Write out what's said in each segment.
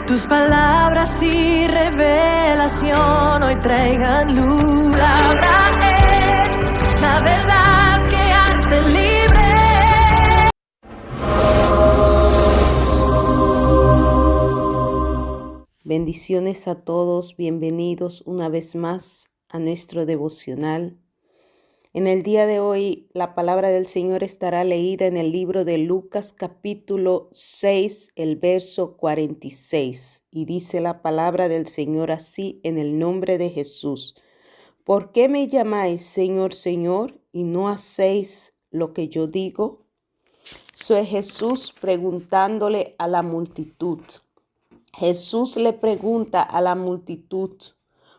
Tus palabras y revelación hoy traigan luz. La palabra es la verdad que hace libre. Bendiciones a todos, bienvenidos una vez más a nuestro devocional. En el día de hoy, la palabra del Señor estará leída en el libro de Lucas capítulo 6, el verso 46. Y dice la palabra del Señor así en el nombre de Jesús. ¿Por qué me llamáis Señor, Señor, y no hacéis lo que yo digo? Eso es Jesús preguntándole a la multitud. Jesús le pregunta a la multitud,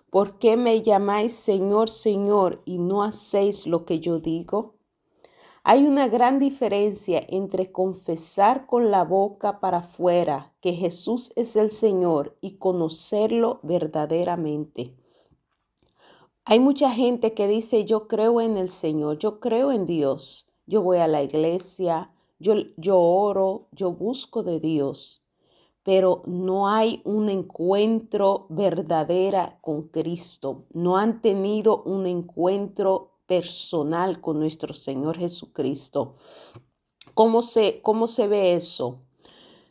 ¿por qué me llamáis Señor, Señor y no hacéis lo que yo digo? Hay una gran diferencia entre confesar con la boca para afuera que Jesús es el Señor y conocerlo verdaderamente. Hay mucha gente que dice, yo creo en el Señor, yo creo en Dios, yo voy a la iglesia, yo oro, yo busco de Dios. Pero no hay un encuentro verdadero con Cristo. No han tenido un encuentro personal con nuestro Señor Jesucristo. ¿Cómo se ve eso?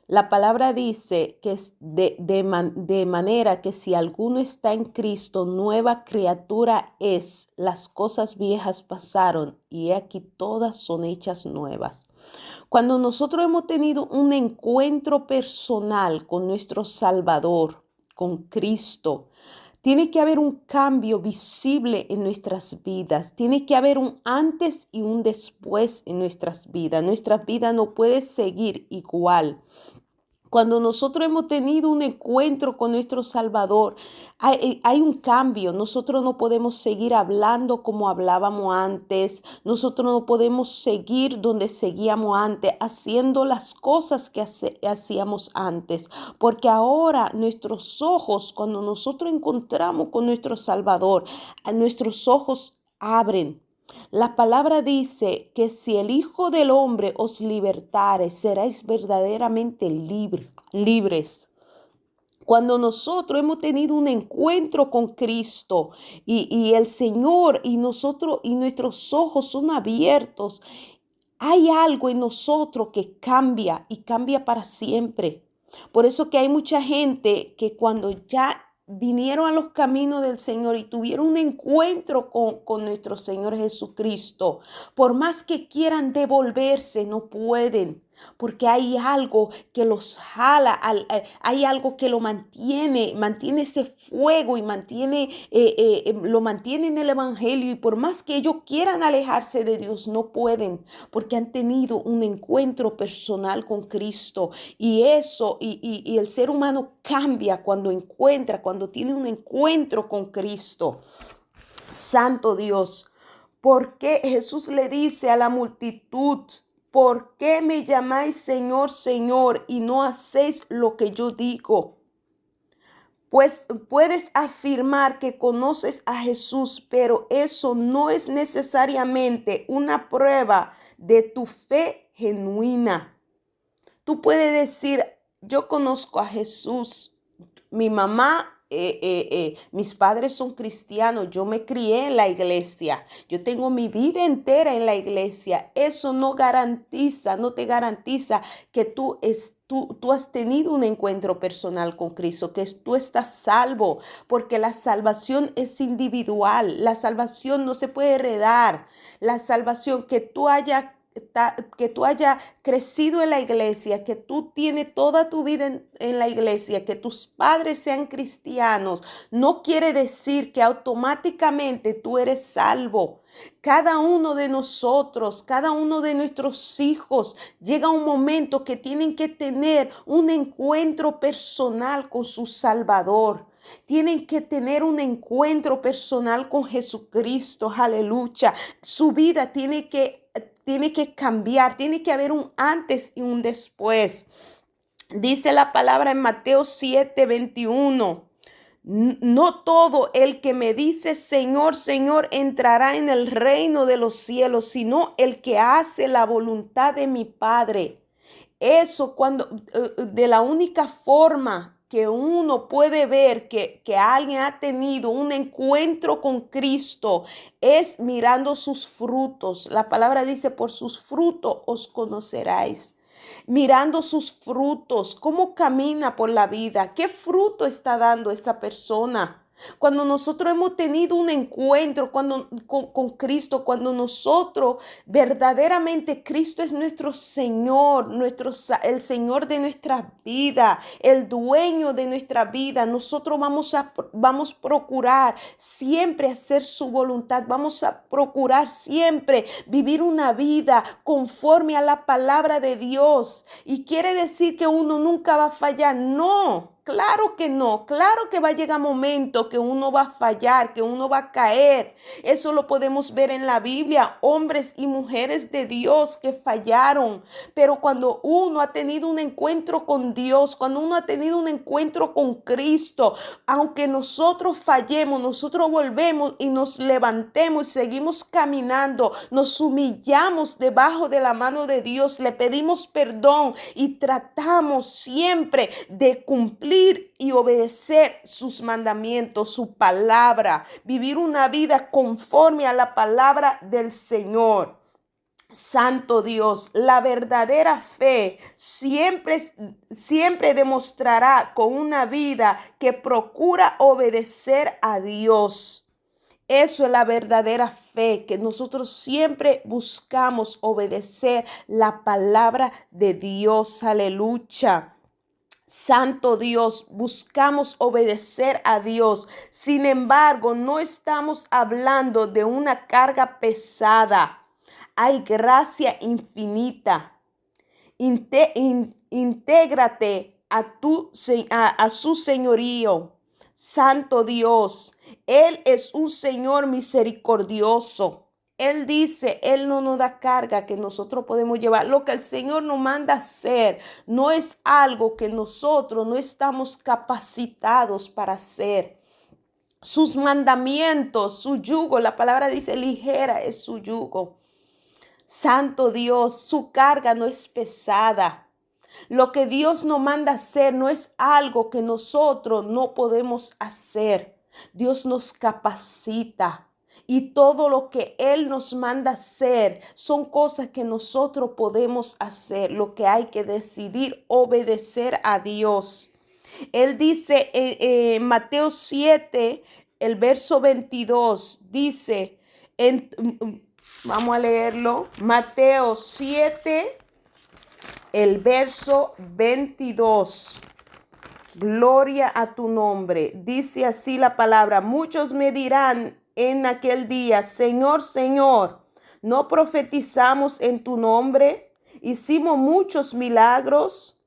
La palabra dice que es de manera que si alguno está en Cristo, nueva criatura es. Las cosas viejas pasaron y aquí todas son hechas nuevas. Cuando nosotros hemos tenido un encuentro personal con nuestro Salvador, con Cristo, tiene que haber un cambio visible en nuestras vidas. Tiene que haber un antes y un después en nuestras vidas. Nuestra vida no puede seguir igual. Cuando nosotros hemos tenido un encuentro con nuestro Salvador, hay un cambio. Nosotros no podemos seguir hablando como hablábamos antes. Nosotros no podemos seguir donde seguíamos antes, haciendo las cosas que hacíamos antes. Porque ahora nuestros ojos, cuando nosotros encontramos con nuestro Salvador, nuestros ojos abren. La palabra dice que si el Hijo del Hombre os libertare, seréis verdaderamente libres. Cuando nosotros hemos tenido un encuentro con Cristo y el Señor y nosotros y nuestros ojos son abiertos, hay algo en nosotros que cambia y cambia para siempre. Por eso que hay mucha gente que cuando ya vinieron a los caminos del Señor y tuvieron un encuentro con nuestro Señor Jesucristo, por más que quieran devolverse, no pueden, porque hay algo que los jala, hay algo que lo mantiene ese fuego y lo mantiene en el Evangelio, y por más que ellos quieran alejarse de Dios, no pueden, porque han tenido un encuentro personal con Cristo, y eso, y el ser humano cambia cuando tiene un encuentro con Cristo. Santo Dios, porque Jesús le dice a la multitud, ¿por qué me llamáis Señor, Señor, y no hacéis lo que yo digo? Pues puedes afirmar que conoces a Jesús, pero eso no es necesariamente una prueba de tu fe genuina. Tú puedes decir, yo conozco a Jesús. Mi mamá, mis padres son cristianos, yo me crié en la iglesia, yo tengo mi vida entera en la iglesia. Eso no te garantiza que tú has tenido un encuentro personal con Cristo, que tú estás salvo, porque la salvación es individual, la salvación no se puede heredar, la salvación que tú hayas crecido en la iglesia, que tú tienes toda tu vida en la iglesia, que tus padres sean cristianos, no quiere decir que automáticamente tú eres salvo. Cada uno de nosotros, cada uno de nuestros hijos, llega un momento que tienen que tener un encuentro personal con su Salvador. Tienen que tener un encuentro personal con Jesucristo, aleluya. Su vida tiene que cambiar, tiene que haber un antes y un después. Dice la palabra en Mateo 7:21. No todo el que me dice Señor, Señor entrará en el reino de los cielos, sino el que hace la voluntad de mi Padre. Eso de la única forma que uno puede ver que alguien ha tenido un encuentro con Cristo es mirando sus frutos. La palabra dice, por sus frutos os conoceráis. Mirando sus frutos, cómo camina por la vida, qué fruto está dando esa persona. Cuando nosotros hemos tenido un encuentro con Cristo, cuando nosotros verdaderamente Cristo es nuestro Señor, el Señor de nuestra vida, el dueño de nuestra vida, nosotros vamos a procurar siempre hacer su voluntad, vamos a procurar siempre vivir una vida conforme a la palabra de Dios. Y quiere decir que uno nunca va a fallar, no. Claro que no, claro que va a llegar momento que uno va a fallar, que uno va a caer. Eso lo podemos ver en la Biblia, hombres y mujeres de Dios que fallaron. Pero cuando uno ha tenido un encuentro con Dios, cuando uno ha tenido un encuentro con Cristo, aunque nosotros fallemos, nosotros volvemos y nos levantemos y seguimos caminando, nos humillamos debajo de la mano de Dios, le pedimos perdón y tratamos siempre de cumplir y obedecer sus mandamientos, su palabra, vivir una vida conforme a la palabra del Señor. Santo Dios, la verdadera fe siempre demostrará con una vida que procura obedecer a Dios. Eso es la verdadera fe, que nosotros siempre buscamos obedecer la palabra de Dios. Aleluya. Santo Dios, buscamos obedecer a Dios. Sin embargo, no estamos hablando de una carga pesada. Hay gracia infinita. Intégrate a su señorío. Santo Dios, Él es un Señor misericordioso. Él dice, Él no nos da carga que nosotros podemos llevar. Lo que el Señor nos manda hacer no es algo que nosotros no estamos capacitados para hacer. Sus mandamientos, su yugo, la palabra dice, ligera es su yugo. Santo Dios, su carga no es pesada. Lo que Dios nos manda hacer no es algo que nosotros no podemos hacer. Dios nos capacita. Y todo lo que Él nos manda hacer son cosas que nosotros podemos hacer. Lo que hay que decidir, obedecer a Dios. Él dice en Mateo 7, el verso 22, dice, vamos a leerlo, Mateo 7, el verso 22. Gloria a tu nombre. Dice así la palabra, muchos me dirán en aquel día, Señor, Señor, ¿no profetizamos en tu nombre? Hicimos muchos milagros.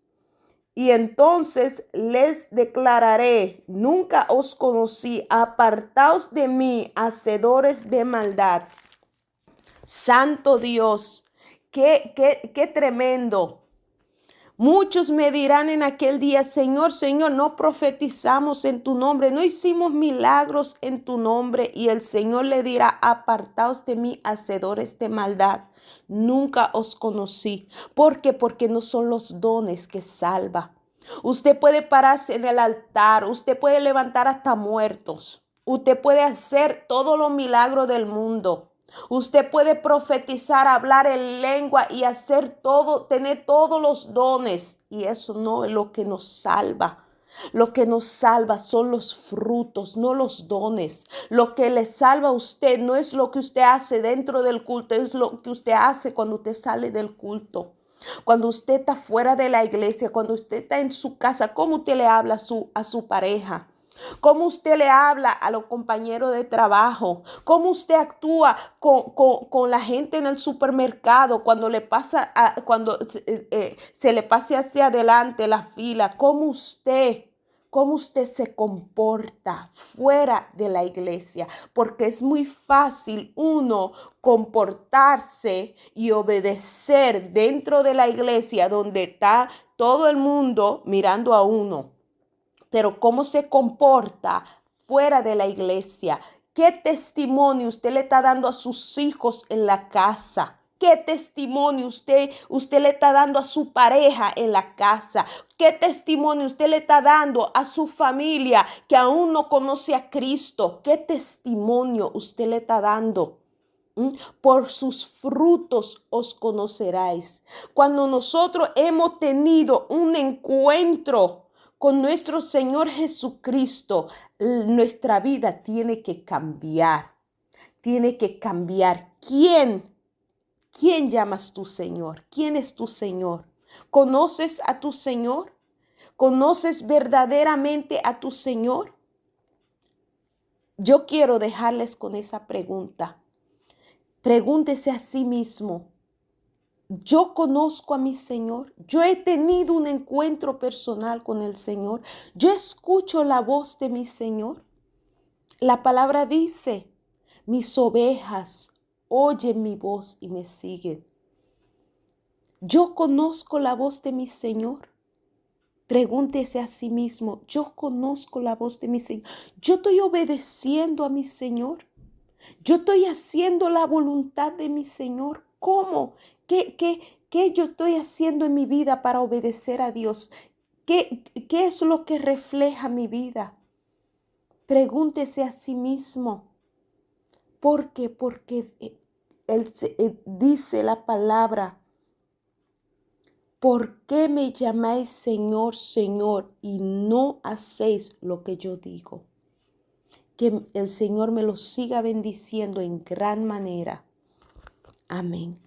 Y entonces les declararé, nunca os conocí, apartaos de mí, hacedores de maldad. Santo Dios, qué tremendo. Muchos me dirán en aquel día, Señor, Señor, no profetizamos en tu nombre, no hicimos milagros en tu nombre. Y el Señor le dirá, apartaos de mí, hacedores de maldad. Nunca os conocí. ¿Por qué? Porque no son los dones que salva. Usted puede pararse en el altar, usted puede levantar hasta muertos. Usted puede hacer todos los milagros del mundo. Usted puede profetizar, hablar en lengua y hacer todo, tener todos los dones. Y eso no es lo que nos salva. Lo que nos salva son los frutos, no los dones. Lo que le salva a usted no es lo que usted hace dentro del culto, es lo que usted hace cuando usted sale del culto. Cuando usted está fuera de la iglesia, cuando usted está en su casa, ¿cómo usted le habla a su pareja? ¿Cómo usted le habla a los compañeros de trabajo? ¿Cómo usted actúa con la gente en el supermercado cuando se le pase hacia adelante la fila? ¿Cómo usted se comporta fuera de la iglesia? Porque es muy fácil uno comportarse y obedecer dentro de la iglesia donde está todo el mundo mirando a uno. Pero cómo se comporta fuera de la iglesia. ¿Qué testimonio usted le está dando a sus hijos en la casa? ¿Qué testimonio usted le está dando a su pareja en la casa? ¿Qué testimonio usted le está dando a su familia que aún no conoce a Cristo? ¿Qué testimonio usted le está dando? Por sus frutos os conoceráis. Cuando nosotros hemos tenido un encuentro con nuestro Señor Jesucristo, nuestra vida tiene que cambiar. Tiene que cambiar. ¿Quién llamas tu Señor? ¿Quién es tu Señor? ¿Conoces a tu Señor? ¿Conoces verdaderamente a tu Señor? Yo quiero dejarles con esa pregunta. Pregúntese a sí mismo, ¿yo conozco a mi Señor? ¿Yo he tenido un encuentro personal con el Señor? ¿Yo escucho la voz de mi Señor? La palabra dice, mis ovejas oyen mi voz y me siguen. ¿Yo conozco la voz de mi Señor? Pregúntese a sí mismo, ¿yo conozco la voz de mi Señor? ¿Yo estoy obedeciendo a mi Señor? ¿Yo estoy haciendo la voluntad de mi Señor? ¿Cómo? ¿Qué yo estoy haciendo en mi vida para obedecer a Dios? ¿Qué es lo que refleja mi vida? Pregúntese a sí mismo. ¿Por qué? Porque dice la palabra, ¿por qué me llamáis Señor, Señor, y no hacéis lo que yo digo? Que el Señor me lo siga bendiciendo en gran manera. Amén.